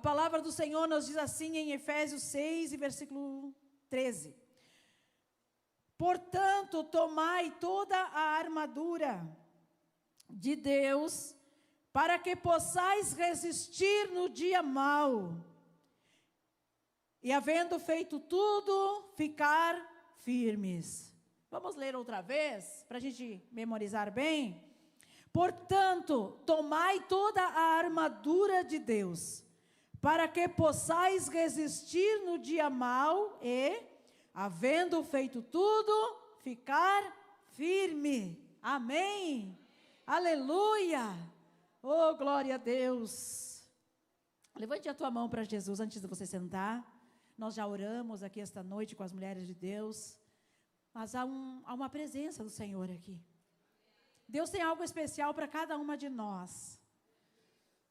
palavra do Senhor nos diz assim em Efésios 6, versículo 13. Portanto, tomai toda a armadura de Deus, para que possais resistir no dia mau, e havendo feito tudo, ficar firmes. Vamos ler outra vez, para a gente memorizar bem? Portanto, tomai toda a armadura de Deus, para que possais resistir no dia mau e, havendo feito tudo, ficar firme. Amém? Aleluia! Oh, glória a Deus! Levante a tua mão para Jesus antes de você sentar. Nós já oramos aqui esta noite com as mulheres de Deus, mas há uma presença do Senhor aqui. Deus tem algo especial para cada uma de nós.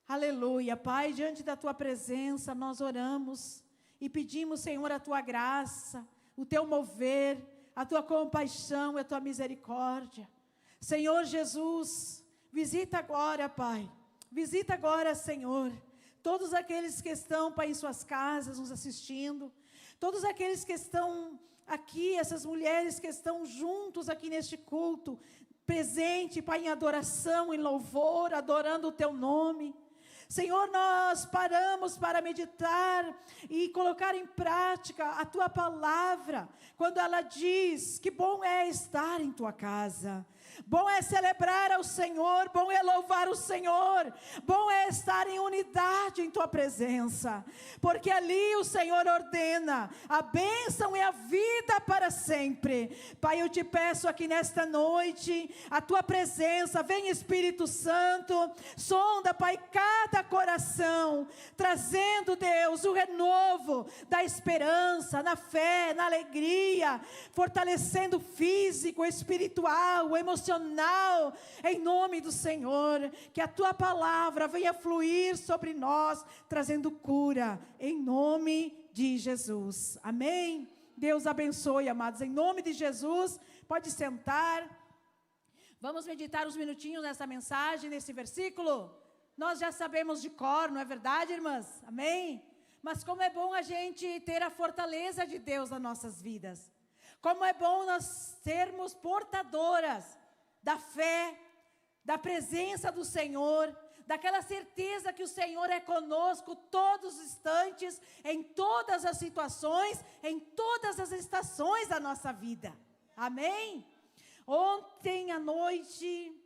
Aleluia, Pai, diante da tua presença nós oramos e pedimos, Senhor, a tua graça, o teu mover, a tua compaixão e a tua misericórdia. Senhor Jesus, visita agora, Pai, visita agora, Senhor, todos aqueles que estão, Pai, em suas casas nos assistindo, todos aqueles que estão aqui, essas mulheres que estão juntos aqui neste culto, presente, Pai, em adoração, em louvor, adorando o teu nome. Senhor, nós paramos para meditar e colocar em prática a tua palavra, quando ela diz que bom é estar em tua casa, bom é celebrar ao Senhor, bom é louvar o Senhor, bom é estar em unidade em tua presença, porque ali o Senhor ordena a bênção e a vida para sempre. Pai, eu te peço aqui nesta noite, a tua presença, vem Espírito Santo, sonda, Pai, cada coração, trazendo, Deus, o renovo da esperança, na fé, na alegria, fortalecendo o físico, o espiritual, o emocional, em nome do Senhor, que a tua palavra venha fluir sobre nós, trazendo cura, em nome de Jesus, amém? Deus abençoe, amados, em nome de Jesus. Pode sentar, vamos meditar uns minutinhos nessa mensagem, nesse versículo. Nós já sabemos de cor, não é verdade, irmãs? Amém? Mas como é bom a gente ter a fortaleza de Deus nas nossas vidas. Como é bom nós sermos portadoras da fé, da presença do Senhor, daquela certeza que o Senhor é conosco todos os instantes, em todas as situações, em todas as estações da nossa vida. Amém? Ontem à noite,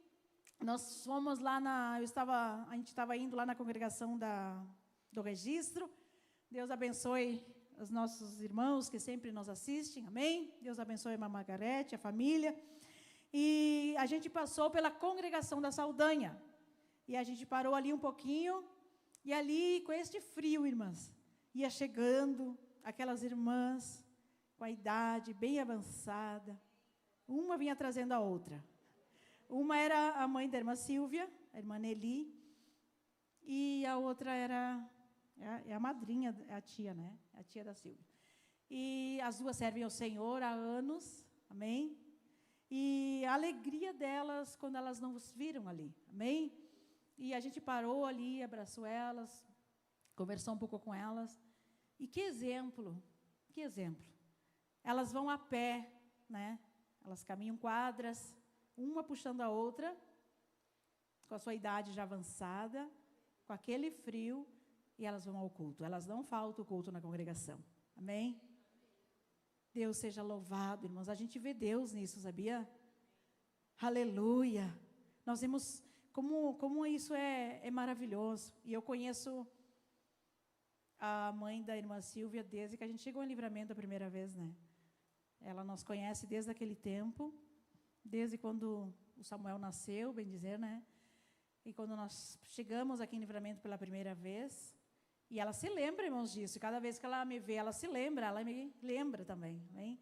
nós fomos lá a gente estava indo lá na congregação do registro. Deus abençoe os nossos irmãos que sempre nos assistem, amém? Deus abençoe a irmã Margarete, a família. E a gente passou pela congregação da Saldanha. E a gente parou ali um pouquinho, e ali com este frio, irmãs, ia chegando aquelas irmãs com a idade bem avançada. Uma vinha trazendo a outra. Uma era a mãe da irmã Silvia, a irmã Nelly, e a outra era a madrinha, a tia, né? A tia da Silvia. E as duas servem ao Senhor há anos, amém? E a alegria delas quando elas nos viram ali, amém? E a gente parou ali, abraçou elas, conversou um pouco com elas. E que exemplo, que exemplo. Elas vão a pé, né? Elas caminham quadras, uma puxando a outra, com a sua idade já avançada, com aquele frio, e elas vão ao culto. Elas não faltam o culto na congregação. Amém? Deus seja louvado, irmãos. A gente vê Deus nisso, sabia? Aleluia. Nós vemos como isso é maravilhoso. E eu conheço a mãe da irmã Silvia desde que a gente chegou em Livramento a primeira vez, né? Ela nos conhece desde aquele tempo, desde quando o Samuel nasceu, bem dizer, né? E quando nós chegamos aqui em Livramento pela primeira vez, e ela se lembra, irmãos, disso. E cada vez que ela me vê, ela se lembra, ela me lembra também, hein?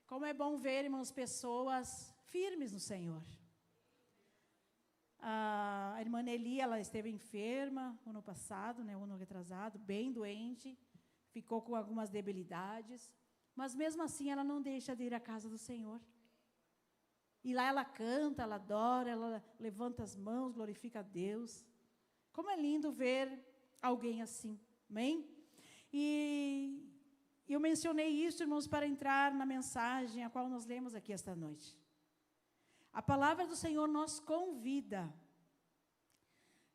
Como é bom ver, irmãos, pessoas firmes no Senhor. A irmã Nelly, ela esteve enferma ano passado, né, ano retrasado, bem doente, ficou com algumas debilidades, mas mesmo assim ela não deixa de ir à casa do Senhor. E lá ela canta, ela adora, ela levanta as mãos, glorifica a Deus. Como é lindo ver alguém assim. Amém? E eu mencionei isso, irmãos, para entrar na mensagem a qual nós lemos aqui esta noite. A palavra do Senhor nos convida,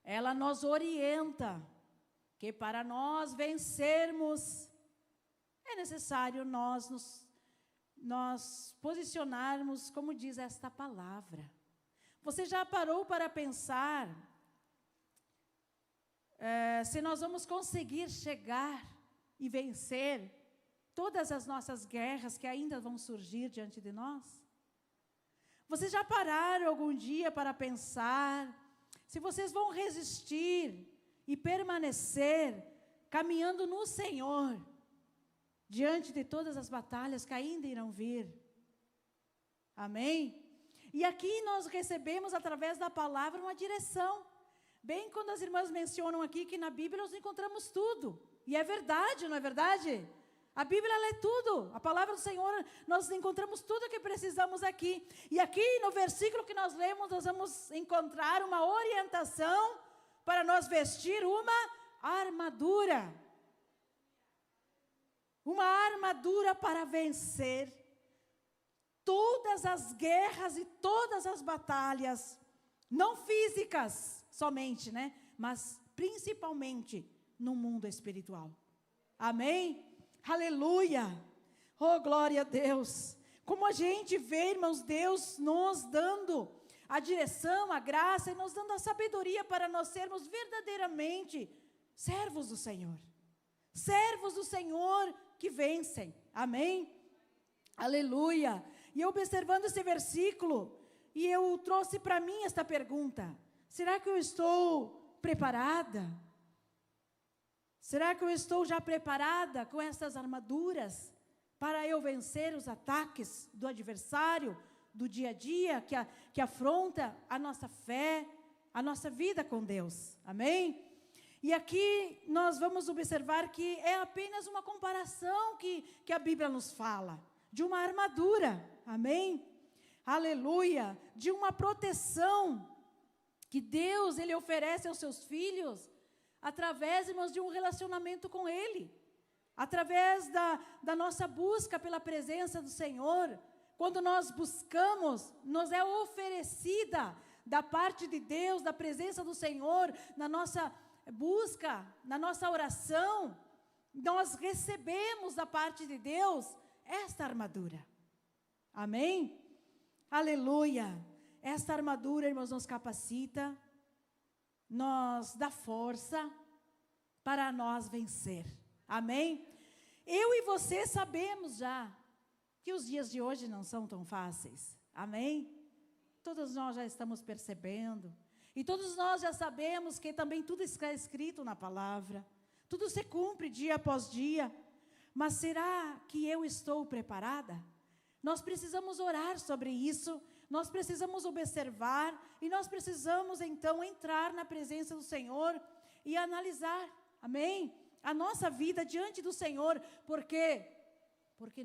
ela nos orienta, que para nós vencermos, é necessário nós posicionarmos, como diz esta palavra. Você já parou para pensar se nós vamos conseguir chegar e vencer todas as nossas guerras que ainda vão surgir diante de nós? Vocês já pararam algum dia para pensar se vocês vão resistir e permanecer caminhando no Senhor diante de todas as batalhas que ainda irão vir? Amém? E aqui nós recebemos através da palavra uma direção. Bem quando as irmãs mencionam aqui que na Bíblia nós encontramos tudo. E é verdade, não é verdade? A Bíblia ela é tudo. A palavra do Senhor, nós encontramos tudo o que precisamos aqui. E aqui no versículo que nós lemos, nós vamos encontrar uma orientação para nós vestir uma armadura. Uma armadura para vencer todas as guerras e todas as batalhas, não físicas somente, né? Mas principalmente no mundo espiritual. Amém? Aleluia! Oh, glória a Deus! Como a gente vê, irmãos, Deus nos dando a direção, a graça e nos dando a sabedoria para nós sermos verdadeiramente servos do Senhor. Servos do Senhor que vencem. Amém? Aleluia! E eu observando esse versículo, e eu trouxe para mim esta pergunta: será que eu estou preparada? Será que eu estou já preparada com essas armaduras para eu vencer os ataques do adversário, do dia a dia, que afronta a nossa fé, a nossa vida com Deus? Amém? E aqui nós vamos observar que é apenas uma comparação que a Bíblia nos fala, de uma armadura, amém? Aleluia! De uma proteção que Deus, Ele oferece aos seus filhos, através, irmãos, de um relacionamento com Ele, através da nossa busca pela presença do Senhor. Quando nós buscamos, nos é oferecida da parte de Deus, da presença do Senhor, na nossa busca, na nossa oração, nós recebemos da parte de Deus esta armadura. Amém? Aleluia! Esta armadura, irmãos, nos capacita, nos dá força para nós vencer. Amém? Eu e você sabemos já que os dias de hoje não são tão fáceis. Amém? Todos nós já estamos percebendo. E todos nós já sabemos que também tudo está escrito na palavra. Tudo se cumpre dia após dia. Mas será que eu estou preparada? Nós precisamos orar sobre isso. Nós precisamos observar e nós precisamos então entrar na presença do Senhor e analisar, amém? A nossa vida diante do Senhor, porque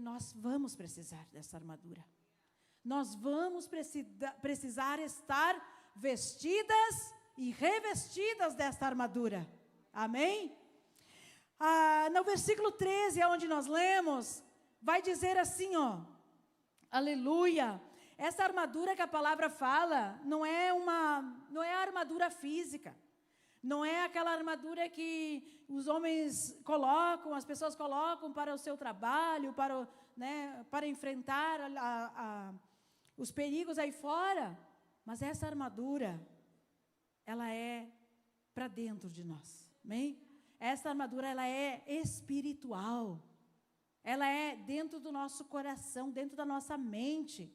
nós vamos precisar dessa armadura. Nós vamos precisar estar vestidas e revestidas desta armadura, amém? No versículo 13, onde nós lemos, vai dizer assim, ó, aleluia! Essa armadura que a palavra fala não é a armadura física. Não é aquela armadura que os homens colocam, as pessoas colocam para o seu trabalho, para enfrentar os perigos aí fora. Mas essa armadura, ela é para dentro de nós. Amém? Essa armadura, ela é espiritual. Ela é dentro do nosso coração, dentro da nossa mente.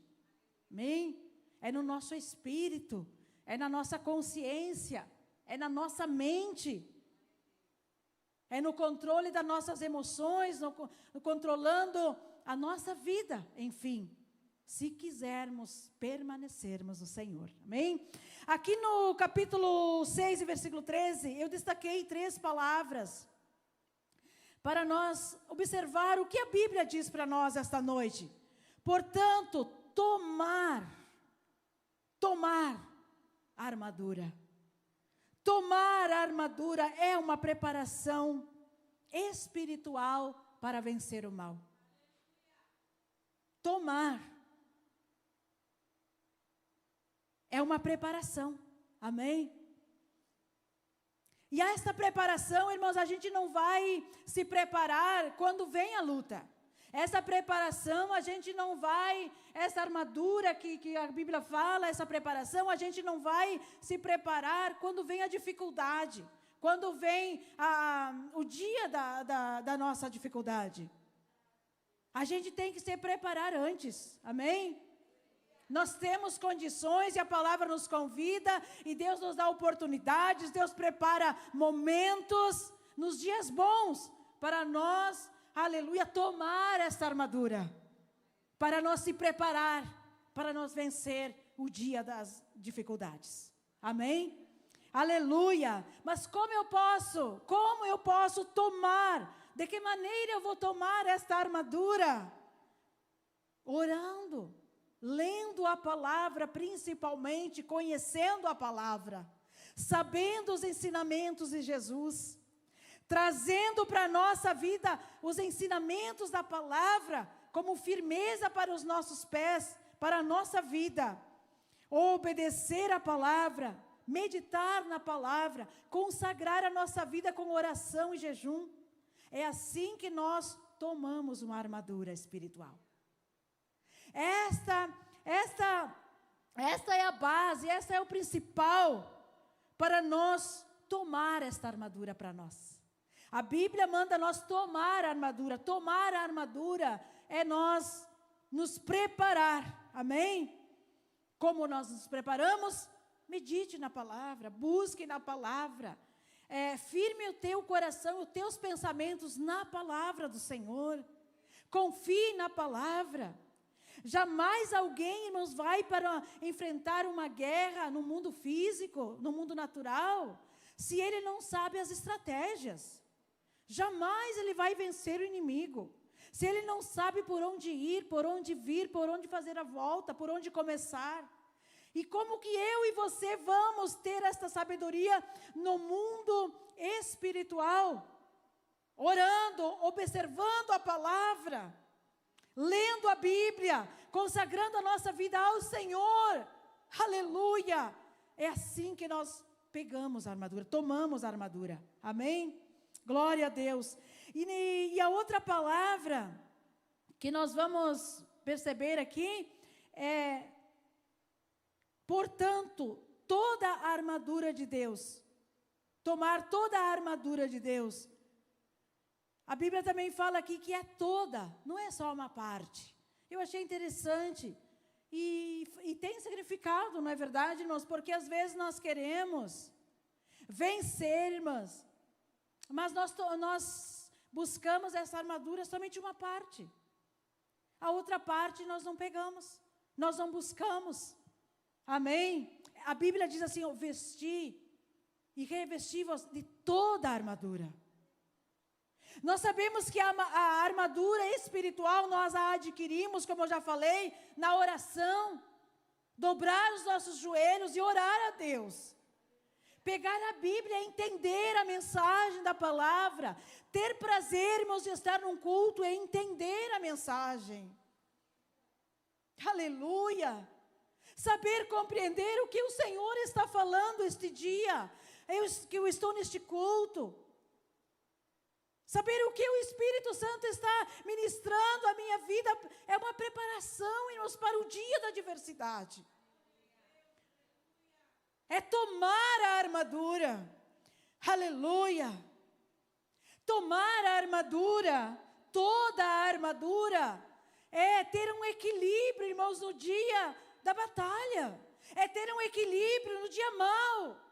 Amém? É no nosso espírito, é na nossa consciência, é na nossa mente, é no controle das nossas emoções, no controlando a nossa vida, enfim, se quisermos permanecermos no Senhor, amém? Aqui no capítulo 6, versículo 13, eu destaquei 3 palavras, para nós observar o que a Bíblia diz para nós esta noite. Portanto, tomar a armadura. Tomar a armadura é uma preparação espiritual para vencer o mal. Tomar é uma preparação, amém? E essa preparação, irmãos, a gente não vai se preparar quando vem a luta. Essa preparação, a gente não vai, essa armadura que a Bíblia fala, essa preparação, a gente não vai se preparar quando vem a dificuldade, quando vem o dia da nossa dificuldade. A gente tem que se preparar antes, amém? Nós temos condições e a palavra nos convida e Deus nos dá oportunidades, Deus prepara momentos nos dias bons para nós, aleluia, tomar essa armadura, para nós se preparar, para nós vencer o dia das dificuldades, amém? Aleluia, mas como eu posso tomar, de que maneira eu vou tomar esta armadura? Orando, lendo a palavra, principalmente conhecendo a palavra, sabendo os ensinamentos de Jesus, trazendo para a nossa vida os ensinamentos da palavra como firmeza para os nossos pés, para a nossa vida. Obedecer a palavra, meditar na palavra, consagrar a nossa vida com oração e jejum. É assim que nós tomamos uma armadura espiritual. Esta é a base, esta é o principal para nós tomar esta armadura para nós. A Bíblia manda nós tomar a armadura. Tomar a armadura é nós nos preparar, amém? Como nós nos preparamos? Medite na palavra, busque na palavra. Firme o teu coração, os teus pensamentos na palavra do Senhor. Confie na palavra. Jamais alguém, irmãos, vai para enfrentar uma guerra no mundo físico, no mundo natural, se ele não sabe as estratégias. Jamais ele vai vencer o inimigo. Se ele não sabe por onde ir, por onde vir, por onde fazer a volta, por onde começar. E como que eu e você vamos ter esta sabedoria no mundo espiritual? Orando, observando a palavra, lendo a Bíblia, consagrando a nossa vida ao Senhor. Aleluia! É assim que nós pegamos a armadura, tomamos a armadura. Amém? Glória a Deus. E a outra palavra que nós vamos perceber aqui é: portanto, toda a armadura de Deus. Tomar toda a armadura de Deus. A Bíblia também fala aqui que é toda, não é só uma parte. Eu achei interessante. E tem significado, não é verdade, irmãos? Porque às vezes nós queremos vencer, irmãs, mas nós buscamos essa armadura somente uma parte. A outra parte nós não pegamos, nós não buscamos. Amém? A Bíblia diz assim: vestir e revestir-vos de toda a armadura. Nós sabemos que a armadura espiritual nós a adquirimos, como eu já falei, na oração, dobrar os nossos joelhos e orar a Deus. Pegar a Bíblia, entender a mensagem da palavra, ter prazer, irmãos, de estar num culto e entender a mensagem. Aleluia! Saber compreender o que o Senhor está falando este dia, que eu estou neste culto. Saber o que o Espírito Santo está ministrando à minha vida é uma preparação, irmãos, para o dia da adversidade. É tomar a armadura. Aleluia. Tomar a armadura, toda a armadura, é ter um equilíbrio, irmãos, no dia da batalha. É ter um equilíbrio no dia mau.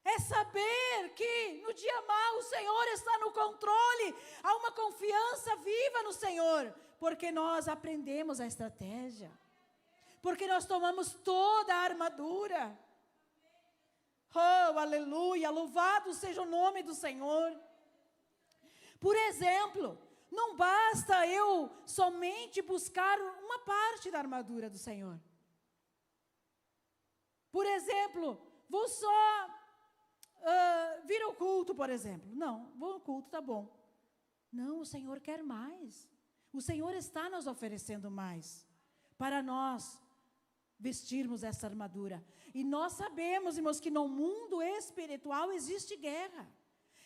É saber que no dia mau o Senhor está no controle. Há uma confiança viva no Senhor. Porque nós aprendemos a estratégia. Porque nós tomamos toda a armadura. Oh, aleluia, louvado seja o nome do Senhor. Por exemplo, não basta eu somente buscar uma parte da armadura do Senhor. Por exemplo, vou só vir ao culto, por exemplo. Não, vou ao culto, tá bom. Não, o Senhor quer mais. O Senhor está nos oferecendo mais para nós vestirmos essa armadura. E nós sabemos, irmãos, que no mundo espiritual existe guerra,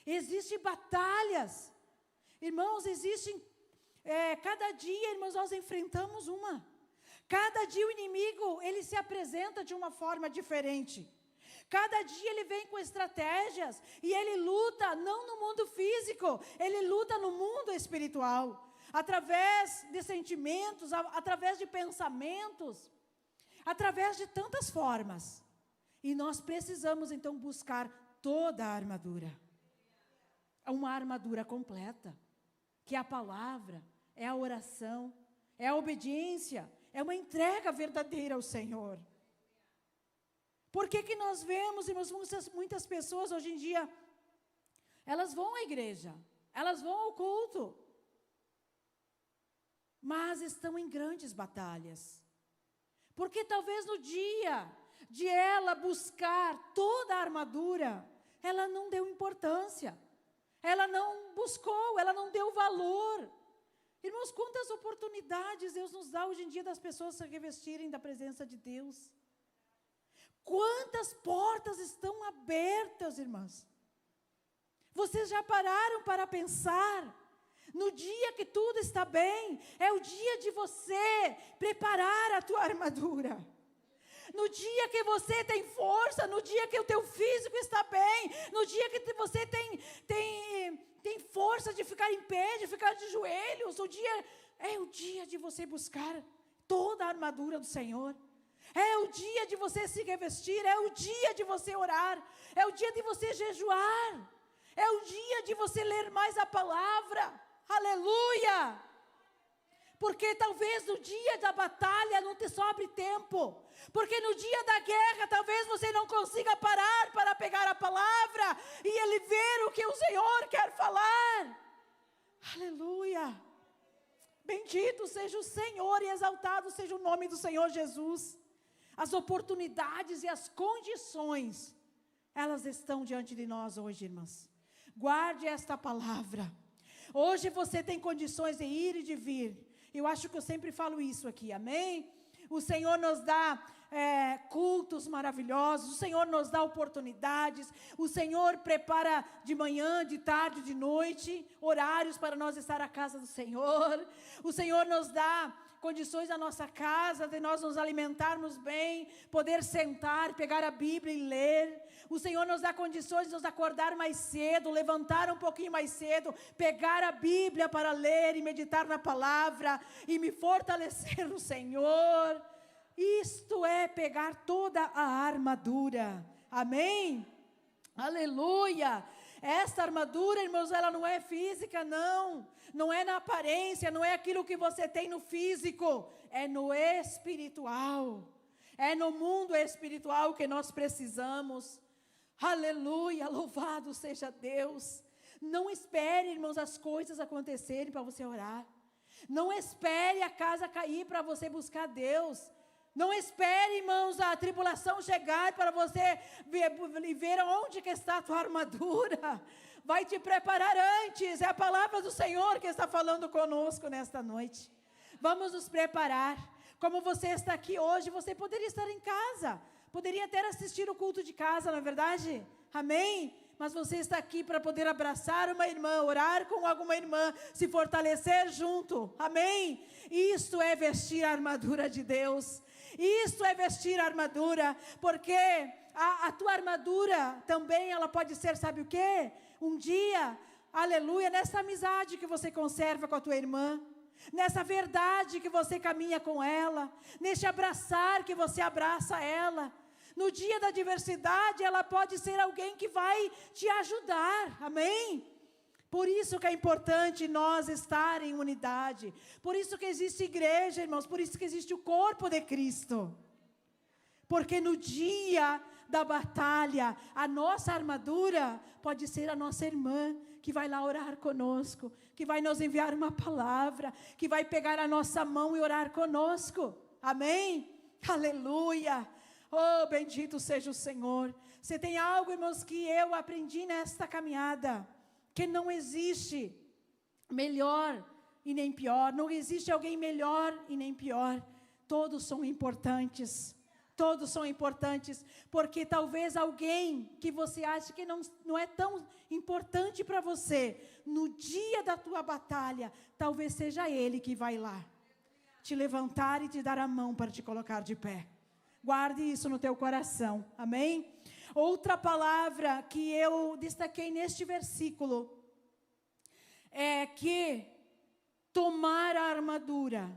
existem batalhas. Irmãos, existem, cada dia, irmãos, nós enfrentamos uma. Cada dia o inimigo, ele se apresenta de uma forma diferente. Cada dia ele vem com estratégias e ele luta não no mundo físico, ele luta no mundo espiritual. Através de sentimentos, através de pensamentos, através de tantas formas. E nós precisamos então buscar toda a armadura. É uma armadura completa, que é a palavra, é a oração, é a obediência, é uma entrega verdadeira ao Senhor. Por que nós vemos, irmãos, muitas pessoas hoje em dia, elas vão à igreja, elas vão ao culto, mas estão em grandes batalhas. Porque talvez no dia de ela buscar toda a armadura, ela não deu importância, ela não buscou, ela não deu valor. Irmãos, quantas oportunidades Deus nos dá hoje em dia das pessoas se revestirem da presença de Deus. Quantas portas estão abertas, irmãs. Vocês já pararam para pensar? No dia que tudo está bem, é o dia de você preparar a tua armadura. No dia que você tem força, no dia que o teu físico está bem, no dia que você tem força de ficar em pé, de ficar de joelhos, é o dia de você buscar toda a armadura do Senhor. É o dia de você se revestir, é o dia de você orar, é o dia de você jejuar, é o dia de você ler mais a palavra. Aleluia! Porque talvez no dia da batalha não te sobre tempo. Porque no dia da guerra talvez você não consiga parar para pegar a palavra e ele ver o que o Senhor quer falar. Aleluia! Bendito seja o Senhor e exaltado seja o nome do Senhor Jesus. As oportunidades e as condições, elas estão diante de nós hoje, irmãs. Guarde esta palavra. Hoje você tem condições de ir e de vir. Eu acho que eu sempre falo isso aqui, amém? O Senhor nos dá cultos maravilhosos, o Senhor nos dá oportunidades, o Senhor prepara de manhã, de tarde, de noite, horários para nós estar à casa do Senhor. O Senhor nos dá condições na nossa casa, de nós nos alimentarmos bem, poder sentar, pegar a Bíblia e ler. O Senhor nos dá condições de nos acordar mais cedo, levantar um pouquinho mais cedo, pegar a Bíblia para ler e meditar na palavra e me fortalecer no Senhor. Isto é pegar toda a armadura. Amém? Aleluia! Esta armadura, irmãos, ela não é física, não. Não é na aparência, não é aquilo que você tem no físico. É no espiritual. É no mundo espiritual que nós precisamos. Aleluia, louvado seja Deus. Não espere, irmãos, as coisas acontecerem para você orar. Não espere a casa cair para você buscar Deus. Não espere, irmãos, a tribulação chegar para você ver onde que está a tua armadura. Vai te preparar antes. É a palavra do Senhor que está falando conosco nesta noite. Vamos nos preparar. Como você está aqui hoje, você poderia estar em casa. Poderia até assistir o culto de casa, não é verdade? Amém? Mas você está aqui para poder abraçar uma irmã, orar com alguma irmã, se fortalecer junto. Amém? Isto é vestir a armadura de Deus. Isto é vestir a armadura, porque a tua armadura também, ela pode ser, sabe o quê? Um dia, aleluia, nessa amizade que você conserva com a tua irmã, nessa verdade que você caminha com ela, nesse abraçar que você abraça ela. No dia da adversidade, ela pode ser alguém que vai te ajudar, amém? Por isso que é importante nós estar em unidade, por isso que existe igreja, irmãos, por isso que existe o corpo de Cristo. Porque no dia da batalha, a nossa armadura pode ser a nossa irmã, que vai lá orar conosco, que vai nos enviar uma palavra, que vai pegar a nossa mão e orar conosco, amém? Aleluia! Oh, bendito seja o Senhor. Você tem algo, irmãos, que eu aprendi nesta caminhada, que não existe melhor e nem pior, não existe alguém melhor e nem pior, todos são importantes, porque talvez alguém que você acha que não é tão importante para você, no dia da tua batalha, talvez seja ele que vai lá, te levantar e te dar a mão para te colocar de pé. Guarde isso no teu coração, amém? Outra palavra que eu destaquei neste versículo é que tomar a armadura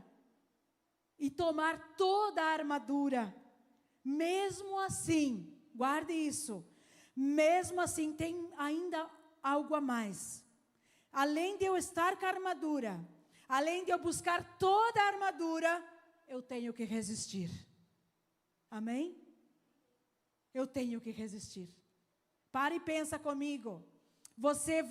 e tomar toda a armadura, mesmo assim, guarde isso, mesmo assim tem ainda algo a mais. Além de eu estar com a armadura, além de eu buscar toda a armadura, eu tenho que resistir. Amém? Eu tenho que resistir. Para e pensa comigo. Você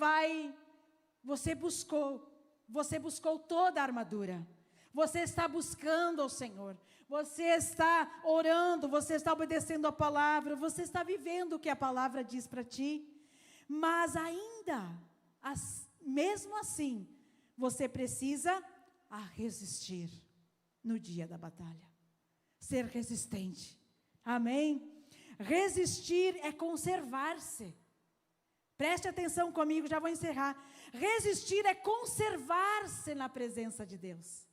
buscou toda a armadura. Você está buscando ao Senhor. Você está orando, você está obedecendo a palavra, você está vivendo o que a palavra diz para ti. Mas ainda, mesmo assim, você precisa resistir no dia da batalha. Ser resistente. Amém? Resistir é conservar-se. Preste atenção comigo, já vou encerrar. Resistir é conservar-se na presença de Deus.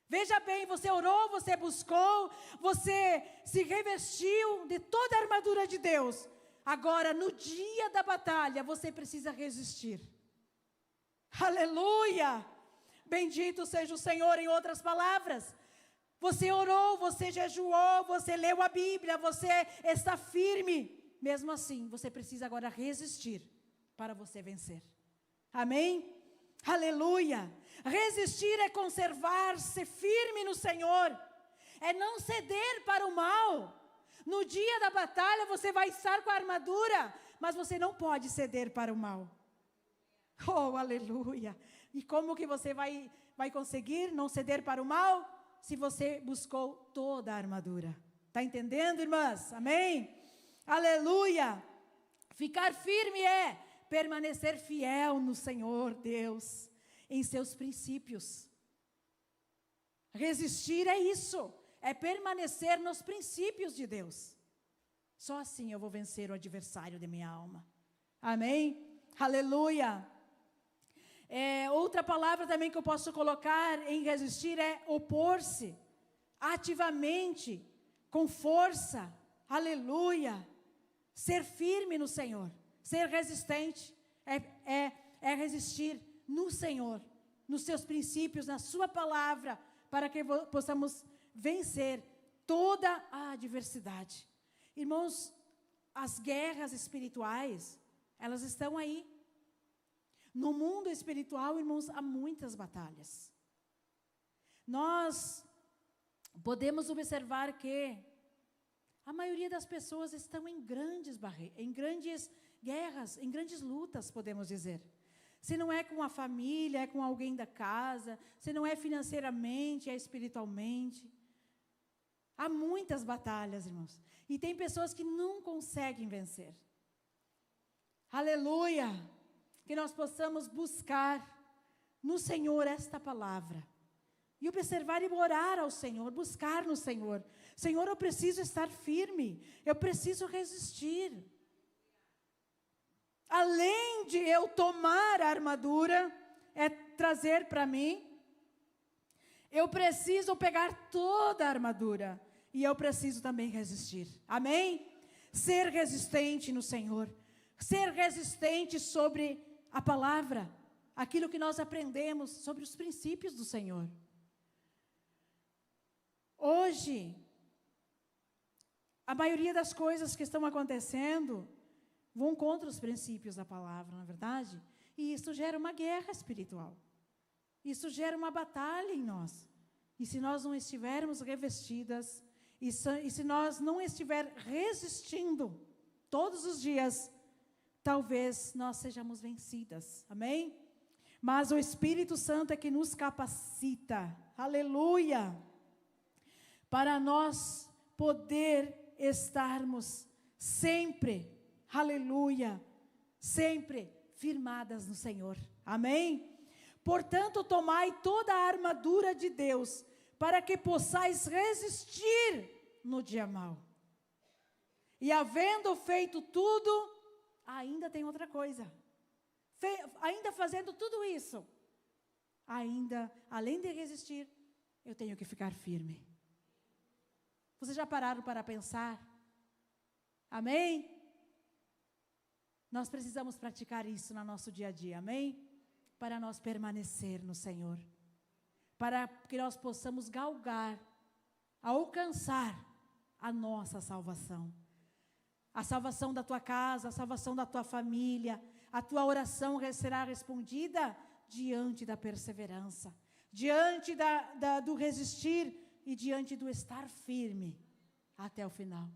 Veja bem, você orou, você buscou, você se revestiu de toda a armadura de Deus. Agora, no dia da batalha, você precisa resistir. Aleluia! Bendito seja o Senhor, em outras palavras. Você orou, você jejuou, você leu a Bíblia, você está firme. Mesmo assim, você precisa agora resistir para você vencer. Amém? Aleluia! Resistir é conservar-se firme no Senhor. É não ceder para o mal. No dia da batalha você vai estar com a armadura, mas você não pode ceder para o mal. Oh, aleluia! E como que você vai conseguir não ceder para o mal? Se você buscou toda a armadura. Está entendendo, irmãs? Amém? Aleluia! Ficar firme é permanecer fiel no Senhor Deus, em seus princípios. Resistir é isso, é permanecer nos princípios de Deus. Só assim eu vou vencer o adversário de minha alma. Amém? Aleluia! Outra palavra também que eu posso colocar em resistir é opor-se ativamente, com força. Aleluia! Ser firme no Senhor, ser resistente, é resistir no Senhor, nos seus princípios, na sua palavra, para que possamos vencer toda a adversidade. Irmãos, as guerras espirituais, elas estão aí. No mundo espiritual, irmãos, há muitas batalhas. Nós podemos observar que a maioria das pessoas estão em grandes guerras, em grandes lutas, podemos dizer. Se não é com a família, é com alguém da casa, se não é financeiramente, é espiritualmente. Há muitas batalhas, irmãos. E tem pessoas que não conseguem vencer. Aleluia! Que nós possamos buscar no Senhor esta palavra. E observar e orar ao Senhor, buscar no Senhor. Senhor, eu preciso estar firme, eu preciso resistir. Além de eu tomar a armadura, trazer para mim, eu preciso pegar toda a armadura. E eu preciso também resistir. Amém? Ser resistente no Senhor. Ser resistente sobre a palavra, aquilo que nós aprendemos sobre os princípios do Senhor. Hoje, a maioria das coisas que estão acontecendo vão contra os princípios da palavra, não é verdade? E isso gera uma guerra espiritual. Isso gera uma batalha em nós. E se nós não estivermos revestidas, e se nós não estiver resistindo todos os dias, talvez nós sejamos vencidas, amém? Mas o Espírito Santo é que nos capacita, aleluia, para nós poder estarmos sempre, aleluia, sempre firmadas no Senhor. Amém? Portanto, tomai toda a armadura de Deus, para que possais resistir no dia mau. E havendo feito tudo, ainda tem outra coisa. Ainda fazendo tudo isso, ainda, além de resistir, eu tenho que ficar firme. Vocês já pararam para pensar? Amém? Nós precisamos praticar isso no nosso dia a dia, amém? Para nós permanecer no Senhor. Para que nós possamos galgar, alcançar a nossa salvação. A salvação da tua casa, a salvação da tua família. A tua oração será respondida diante da perseverança, diante do resistir e diante do estar firme até o final.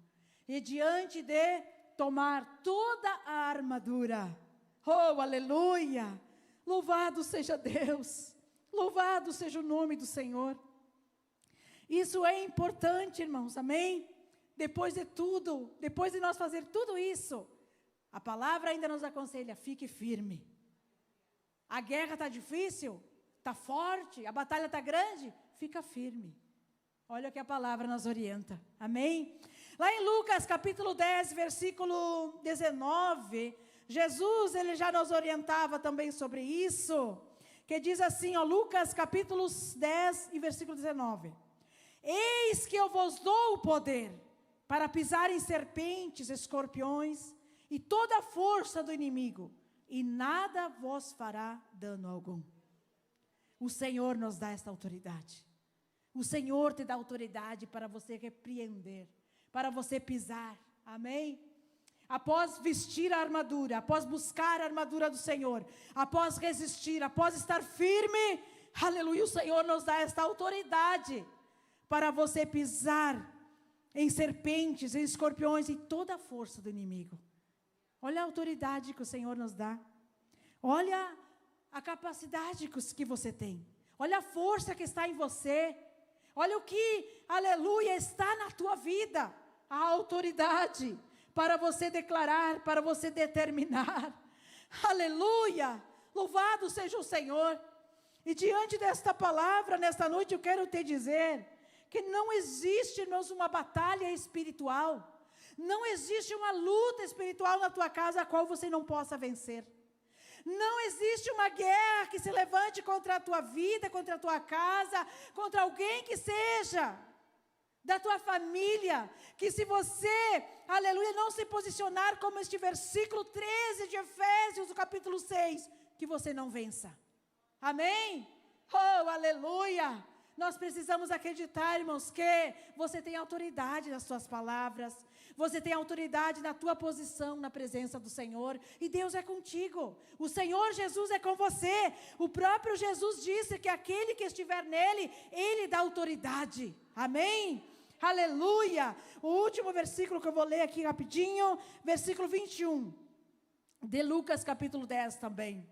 E diante de tomar toda a armadura. Oh, aleluia! Louvado seja Deus! Louvado seja o nome do Senhor. Isso é importante, irmãos, amém? Depois de tudo, depois de nós fazer tudo isso, a palavra ainda nos aconselha, fique firme. A guerra está difícil, está forte, a batalha está grande, fica firme. Olha o que a palavra nos orienta, amém? Lá em Lucas capítulo 10, versículo 19, Jesus, ele já nos orientava também sobre isso, que diz assim, ó, Lucas capítulo 10 e versículo 19. Eis que eu vos dou o poder para pisar em serpentes, escorpiões e toda a força do inimigo, e nada vos fará dano algum. O Senhor nos dá esta autoridade. O Senhor te dá autoridade para você repreender, para você pisar, amém? Após vestir a armadura, após buscar a armadura do Senhor, após resistir, após estar firme, aleluia, o Senhor nos dá esta autoridade para você pisar em serpentes, em escorpiões e toda a força do inimigo. Olha a autoridade que o Senhor nos dá. Olha a capacidade que você tem. Olha a força que está em você. Olha o que, aleluia, está na tua vida. A autoridade para você declarar, para você determinar. Aleluia! Louvado seja o Senhor. E diante desta palavra, nesta noite, eu quero te dizer que não existe, irmãos, uma batalha espiritual. Não existe uma luta espiritual na tua casa a qual você não possa vencer. Não existe uma guerra que se levante contra a tua vida, contra a tua casa, contra alguém que seja da tua família, que se você, aleluia, não se posicionar como este versículo 13 de Efésios, do capítulo 6, que você não vença. Amém? Oh, aleluia! Nós precisamos acreditar, irmãos, que você tem autoridade nas suas palavras, você tem autoridade na tua posição, na presença do Senhor, e Deus é contigo. O Senhor Jesus é com você. O próprio Jesus disse que aquele que estiver nele, ele dá autoridade. Amém? Aleluia! O último versículo que eu vou ler aqui rapidinho, versículo 21, de Lucas capítulo 10 também.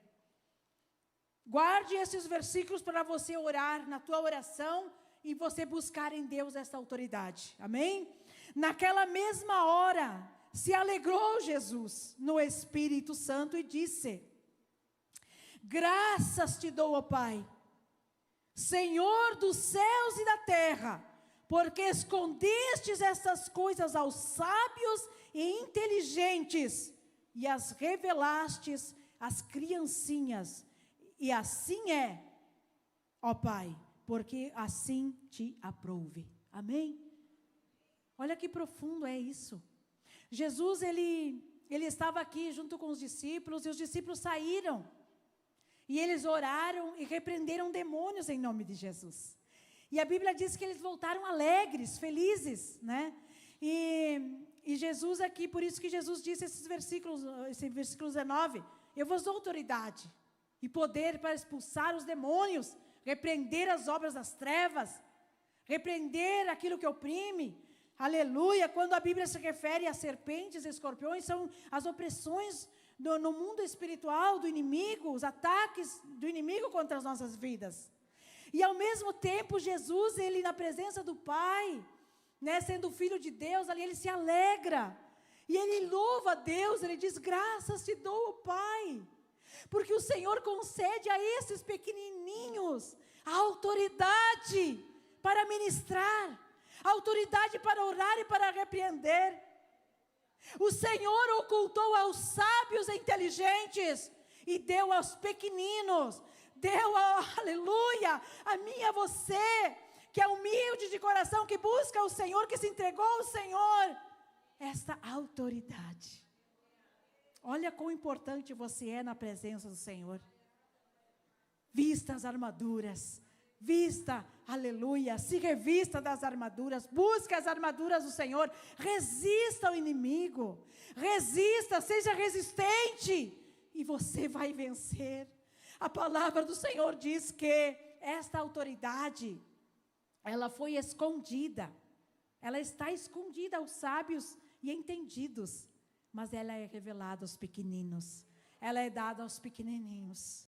Guarde esses versículos para você orar na tua oração e você buscar em Deus essa autoridade. Amém? Naquela mesma hora, se alegrou Jesus no Espírito Santo e disse: graças te dou, ó Pai, Senhor dos céus e da terra, porque escondestes essas coisas aos sábios e inteligentes e as revelastes às criancinhas. E assim é, ó Pai, porque assim te aprouve. Amém? Olha que profundo é isso. Jesus, ele estava aqui junto com os discípulos, e os discípulos saíram. E eles oraram e repreenderam demônios em nome de Jesus. E a Bíblia diz que eles voltaram alegres, felizes, né? E Jesus aqui, por isso que Jesus disse esse versículo 19, eu vos dou autoridade e poder para expulsar os demônios, repreender as obras das trevas, repreender aquilo que oprime. Aleluia! Quando a Bíblia se refere a serpentes e escorpiões, são as opressões no mundo espiritual do inimigo, os ataques do inimigo contra as nossas vidas. E ao mesmo tempo, Jesus, ele na presença do Pai, né, sendo filho de Deus, ali ele se alegra. E ele louva a Deus, ele diz, graças te dou, Pai. Porque o Senhor concede a esses pequenininhos a autoridade para ministrar, a autoridade para orar e para repreender. O Senhor ocultou aos sábios e inteligentes e deu aos pequeninos, aleluia, a mim e a você, que é humilde de coração, que busca o Senhor, que se entregou ao Senhor, esta autoridade. Olha quão importante você é na presença do Senhor. Vista as armaduras, vista, aleluia, se revista das armaduras, busque as armaduras do Senhor, resista ao inimigo, resista, seja resistente, e você vai vencer. A palavra do Senhor diz que esta autoridade, ela foi escondida, ela está escondida aos sábios e entendidos, mas ela é revelada aos pequeninos, ela é dada aos pequenininhos.